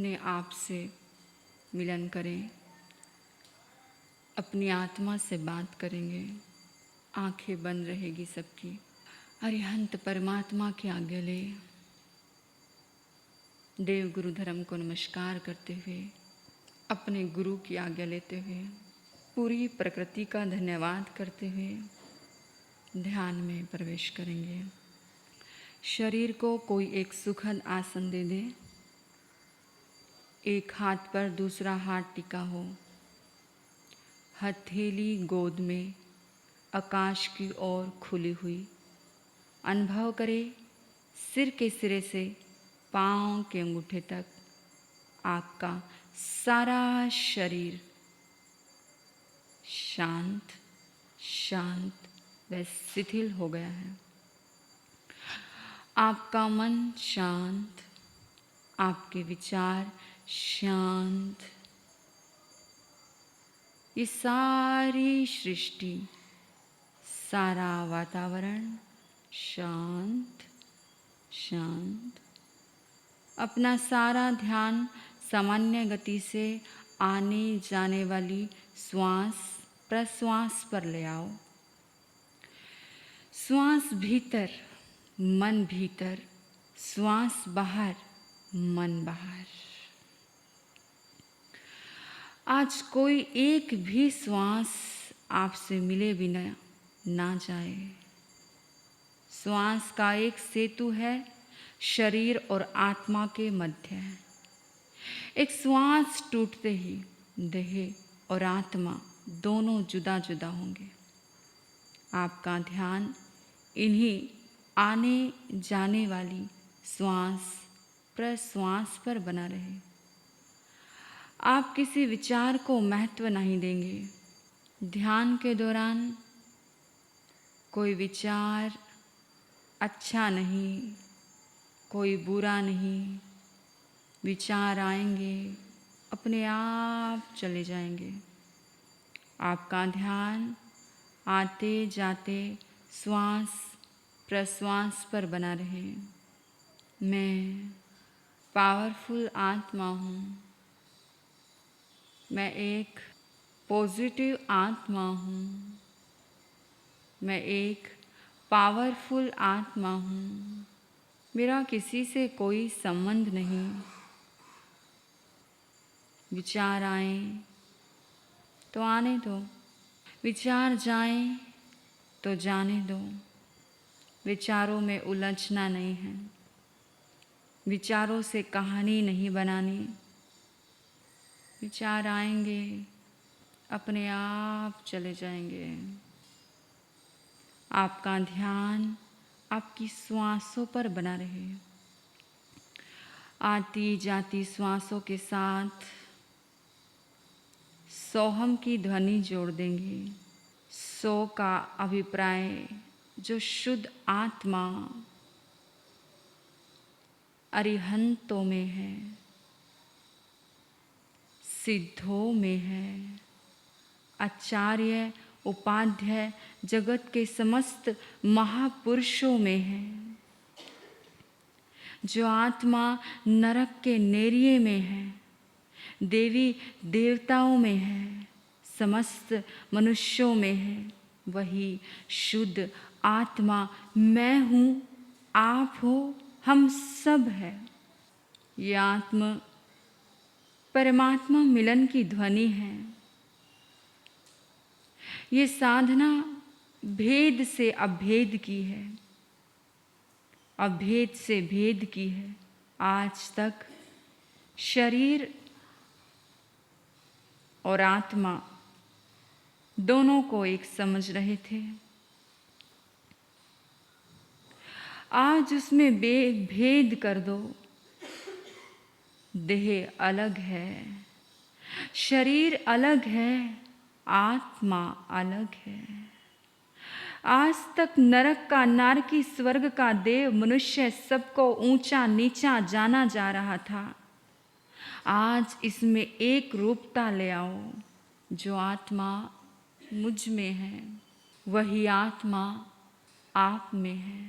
अपने आप से मिलन करें, अपनी आत्मा से बात करेंगे। आंखें बंद रहेगी सबकी। अरिहंत परमात्मा की आज्ञा ले, देव गुरु धर्म को नमस्कार करते हुए, अपने गुरु की आज्ञा लेते हुए, पूरी प्रकृति का धन्यवाद करते हुए ध्यान में प्रवेश करेंगे। शरीर को कोई एक सुखद आसन दे दे। एक हाथ पर दूसरा हाथ टिका हो, हथेली गोद में आकाश की ओर खुली हुई। अनुभव करे सिर के सिरे से पाँव के अंगूठे तक आपका सारा शरीर शांत शांत व शिथिल हो गया है। आपका मन शांत, आपके विचार शांत। ये सारी सृष्टि, सारा वातावरण शांत शांत। अपना सारा ध्यान सामान्य गति से आने जाने वाली श्वास प्रश्वास पर ले आओ। श्वास भीतर, मन भीतर, श्वास बाहर, मन बाहर। आज कोई एक भी श्वास आपसे मिले बिना ना जाए। श्वास का एक सेतु है शरीर और आत्मा के मध्य है। एक श्वास टूटते ही देह और आत्मा दोनों जुदा जुदा होंगे। आपका ध्यान इन्हीं आने जाने वाली श्वास प्रश्वास पर बना रहे। आप किसी विचार को महत्व नहीं देंगे। ध्यान के दौरान कोई विचार अच्छा नहीं, कोई बुरा नहीं, विचार आएंगे, अपने आप चले जाएंगे। आपका ध्यान आते जाते श्वास प्रश्वास पर बना रहे। मैं पावरफुल आत्मा हूँ। मैं एक पॉजिटिव आत्मा हूँ। मैं एक पावरफुल आत्मा हूँ। मेरा किसी से कोई संबंध नहीं। विचार आए तो आने दो, विचार जाए तो जाने दो। विचारों में उलझना नहीं है। विचारों से कहानी नहीं बनानी। विचार आएंगे, अपने आप चले जाएंगे। आपका ध्यान आपकी श्वासों पर बना रहे। आती जाती श्वासों के साथ सोहम की ध्वनि जोड़ देंगे। सो का अभिप्राय जो शुद्ध आत्मा अरिहंतों में है, सिद्धों में है, आचार्य उपाध्याय जगत के समस्त महापुरुषों में है। जो आत्मा नरक के नेरिये में है, देवी देवताओं में है, समस्त मनुष्यों में है, वही शुद्ध आत्मा मैं हूँ, आप हो, हम सब है। ये आत्मा परमात्मा मिलन की ध्वनि है। ये साधना भेद से अभेद की है, अभेद से भेद की है। आज तक शरीर और आत्मा दोनों को एक समझ रहे थे। आज उसमें भेद कर दो। देह अलग है, शरीर अलग है, आत्मा अलग है। आज तक नरक का, नारकी, स्वर्ग का, देव, मनुष्य सबको ऊंचा नीचा जाना जा रहा था। आज इसमें एक रूपता ले आओ। जो आत्मा मुझ में है, वही आत्मा आप में है।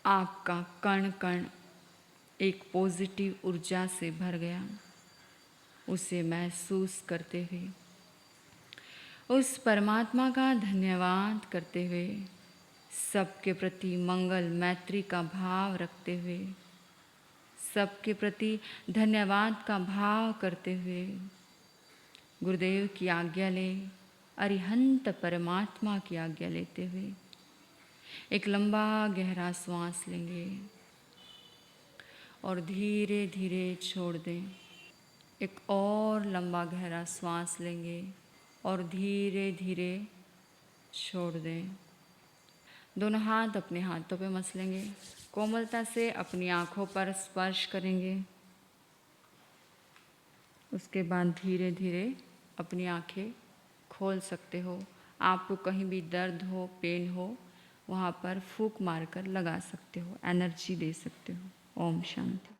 आपका कण कण एक पॉजिटिव ऊर्जा से भर गया। उसे महसूस करते हुए, उस परमात्मा का धन्यवाद करते हुए, सबके प्रति मंगल मैत्री का भाव रखते हुए, सबके प्रति धन्यवाद का भाव करते हुए गुरुदेव की आज्ञा ले, अरिहंत परमात्मा की आज्ञा लेते हुए एक लंबा गहरा श्वास लेंगे और धीरे धीरे छोड़ दें। एक और लंबा गहरा श्वास लेंगे और धीरे धीरे छोड़ दें। दोनों हाथ अपने हाथों पे मसलेंगे, कोमलता से अपनी आँखों पर स्पर्श करेंगे। उसके बाद धीरे धीरे अपनी आँखें खोल सकते हो। आपको कहीं भी दर्द हो, पेन हो, वहाँ पर फूंक मारकर लगा सकते हो, एनर्जी दे सकते हो। ओम शांति।